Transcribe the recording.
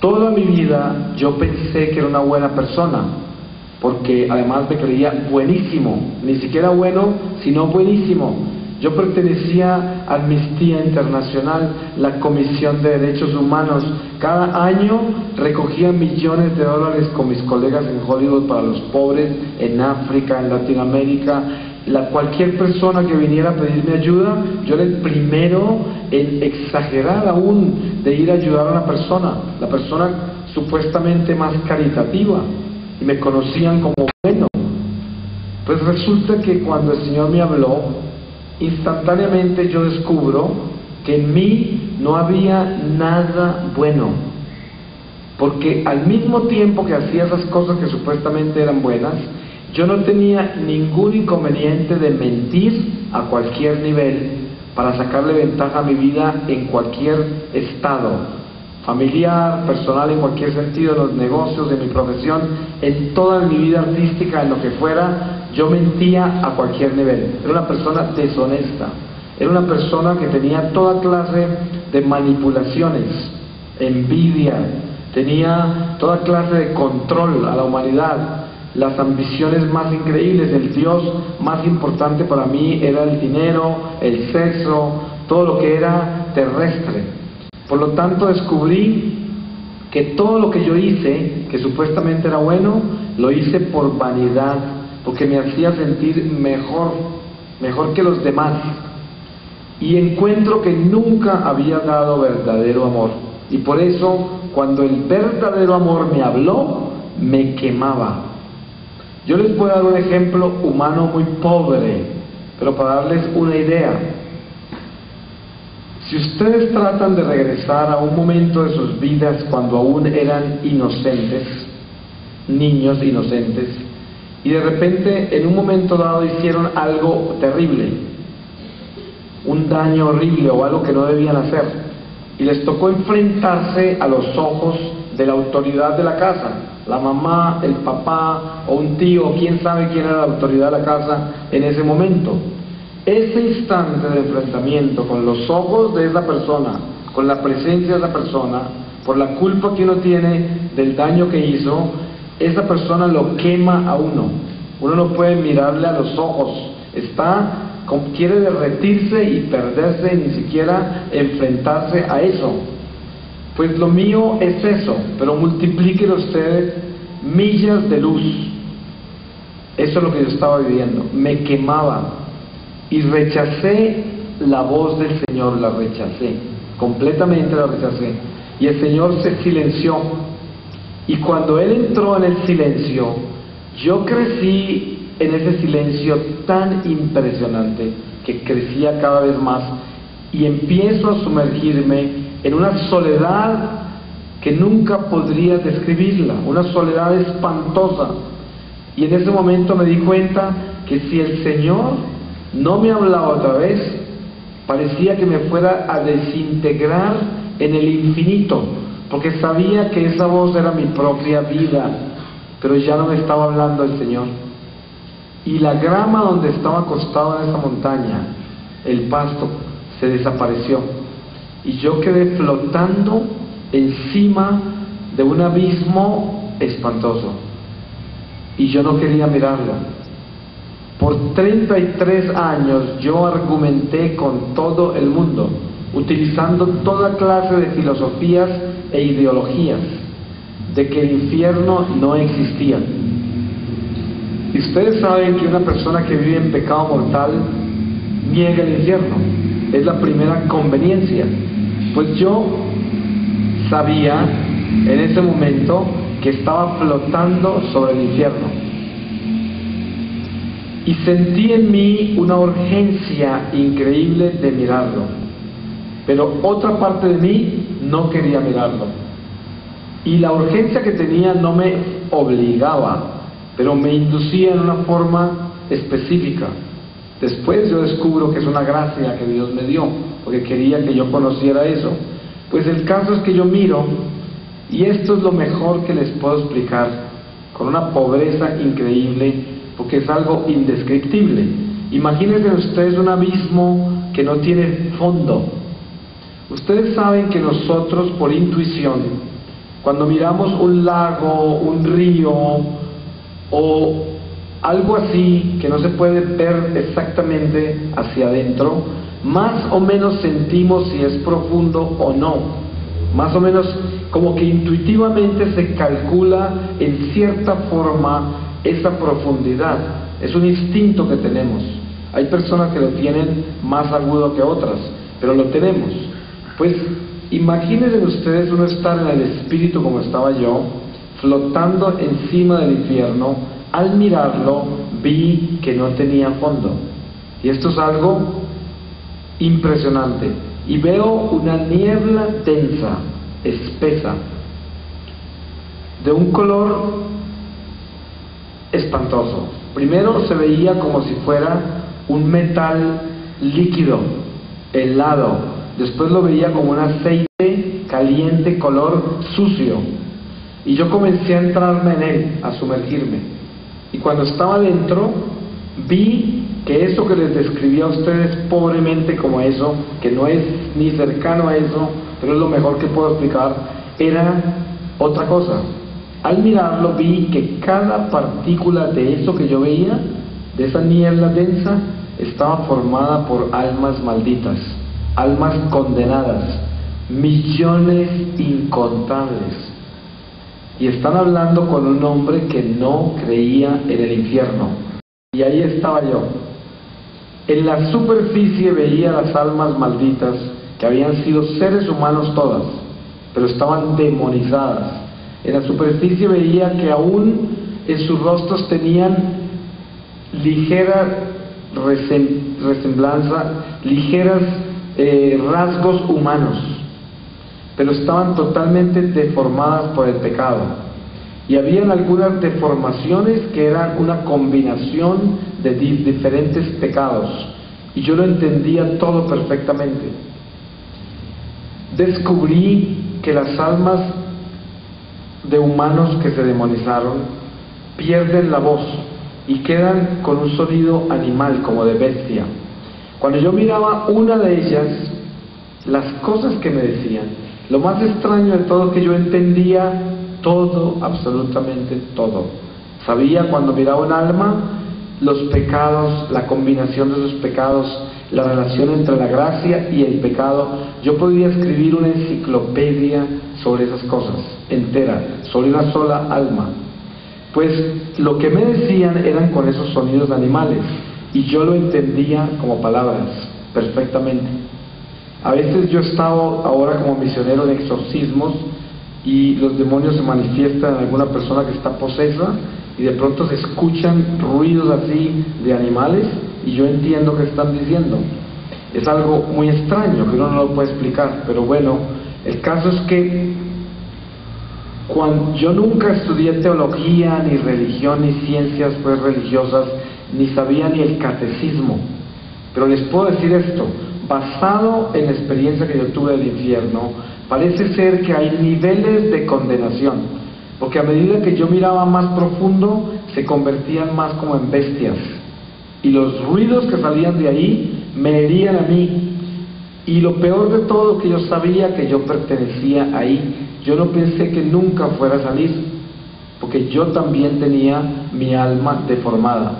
Toda mi vida yo pensé que era una buena persona, porque además me creía buenísimo, ni siquiera bueno, sino buenísimo. Yo pertenecía a Amnistía Internacional, la Comisión de Derechos Humanos. Cada año recogía millones de dólares con mis colegas en Hollywood para los pobres, en África, en Latinoamérica. Cualquier persona que viniera a pedirme ayuda, yo era el primero en exagerar aún de ir a ayudar a una persona, la persona supuestamente más caritativa, y me conocían como bueno. Pues resulta que cuando el Señor me habló, instantáneamente yo descubro que en mí no había nada bueno, porque al mismo tiempo que hacía esas cosas que supuestamente eran buenas, yo no tenía ningún inconveniente de mentir a cualquier nivel para sacarle ventaja a mi vida en cualquier estado, familiar, personal, en cualquier sentido, en los negocios, en mi profesión, en toda mi vida artística, en lo que fuera. Yo mentía a cualquier nivel. Era una persona deshonesta, era una persona que tenía toda clase de manipulaciones, envidia, tenía toda clase de control a la humanidad, las ambiciones más increíbles. El Dios más importante para mí era el dinero, el sexo, todo lo que era terrestre. Por lo tanto descubrí que todo lo que yo hice, que supuestamente era bueno, lo hice por vanidad, porque me hacía sentir mejor que los demás. Y encuentro que nunca había dado verdadero amor. Y por eso, cuando el verdadero amor me habló, me quemaba. Yo les voy a dar un ejemplo humano muy pobre, pero para darles una idea. Si ustedes tratan de regresar a un momento de sus vidas cuando aún eran inocentes, niños inocentes, y de repente en un momento dado hicieron algo terrible, un daño horrible o algo que no debían hacer, y les tocó enfrentarse a los ojos de la autoridad de la casa, la mamá, el papá o un tío, quién sabe quién era la autoridad de la casa en ese momento. Ese instante de enfrentamiento con los ojos de esa persona, con la presencia de esa persona, por la culpa que uno tiene del daño que hizo, esa persona lo quema a uno. Uno no puede mirarle a los ojos, quiere derretirse y perderse, ni siquiera enfrentarse a eso. Pues lo mío es eso, pero multiplíquelo usted millas de luz. Eso es lo que yo estaba viviendo, me quemaba y rechacé la voz del Señor, la rechacé, completamente la rechacé, y el Señor se silenció. Y cuando Él entró en el silencio, yo crecí en ese silencio tan impresionante que crecía cada vez más y empiezo a sumergirme en una soledad que nunca podría describirla, una soledad espantosa. Y en ese momento me di cuenta que si el Señor no me hablaba otra vez, parecía que me fuera a desintegrar en el infinito, porque sabía que esa voz era mi propia vida, pero ya no me estaba hablando el Señor. Y la grama donde estaba acostado en esa montaña, el pasto, se desapareció. Y yo quedé flotando encima de un abismo espantoso. Y yo no quería mirarlo. Por 33 años yo argumenté con todo el mundo, utilizando toda clase de filosofías e ideologías, de que el infierno no existía. Y ustedes saben que una persona que vive en pecado mortal niega el infierno. Es la primera conveniencia. Pues yo sabía en ese momento que estaba flotando sobre el infierno. Y sentí en mí una urgencia increíble de mirarlo. Pero otra parte de mí no quería mirarlo. Y la urgencia que tenía no me obligaba, pero me inducía en una forma específica. Después yo descubro que es una gracia que Dios me dio, porque quería que yo conociera eso. Pues el caso es que yo miro, y esto es lo mejor que les puedo explicar, con una pobreza increíble, porque es algo indescriptible. Imagínense ustedes un abismo que no tiene fondo. Ustedes saben que nosotros, por intuición, Cuando miramos un lago, un río o algo así que no se puede ver exactamente hacia adentro, más o menos sentimos si es profundo o no. Más o menos como que intuitivamente se calcula en cierta forma esa profundidad. Es un instinto que tenemos. Hay personas que lo tienen más agudo que otras, pero lo tenemos. Pues imagínense ustedes uno estar en el espíritu como estaba yo, flotando encima del infierno. Al mirarlo vi que no tenía fondo. Y esto es algo impresionante. Y veo una niebla densa, espesa, de un color espantoso. Primero se veía como si fuera un metal líquido, helado. Después lo veía como un aceite caliente, color sucio. Y yo comencé a entrarme en él, a sumergirme. Y cuando estaba dentro, vi que eso que les describí a ustedes pobremente como eso, que no es ni cercano a eso, pero es lo mejor que puedo explicar, era otra cosa. Al mirarlo vi que cada partícula de eso que yo veía, de esa niebla densa, estaba formada por almas malditas, almas condenadas, millones incontables. Y están hablando con un hombre que no creía en el infierno. Y ahí estaba yo. En la superficie veía las almas malditas, que habían sido seres humanos todas, pero estaban demonizadas. En la superficie veía que aún en sus rostros tenían ligera resemblanza, ligeras rasgos humanos, pero estaban totalmente deformadas por el pecado. Y habían algunas deformaciones que eran una combinación de diferentes pecados, y yo lo entendía todo perfectamente. Descubrí que las almas de humanos que se demonizaron pierden la voz y quedan con un sonido animal, como de bestia. Cuando yo miraba una de ellas, las cosas que me decían, lo más extraño de todo es que yo entendía todo, absolutamente todo. Sabía cuando miraba un alma, los pecados, la combinación de esos pecados, la relación entre la gracia y el pecado. Yo podía escribir una enciclopedia sobre esas cosas, entera, sobre una sola alma. Pues lo que me decían eran con esos sonidos animales, y yo lo entendía como palabras, perfectamente. A veces yo he estado ahora como misionero de exorcismos, y los demonios se manifiestan en alguna persona que está posesa, y de pronto se escuchan ruidos así de animales, y yo entiendo qué están diciendo. Es algo muy extraño que uno no lo puede explicar, pero bueno, el caso es que cuando yo nunca estudié teología, ni religión, ni ciencias pues religiosas, ni sabía ni el catecismo, pero les puedo decir esto, basado en la experiencia que yo tuve del infierno, parece ser que hay niveles de condenación, porque a medida que yo miraba más profundo, se convertían más como en bestias, y los ruidos que salían de ahí me herían a mí. Y lo peor de todo, que yo sabía que yo pertenecía ahí. Yo no pensé que nunca fuera a salir, porque yo también tenía mi alma deformada.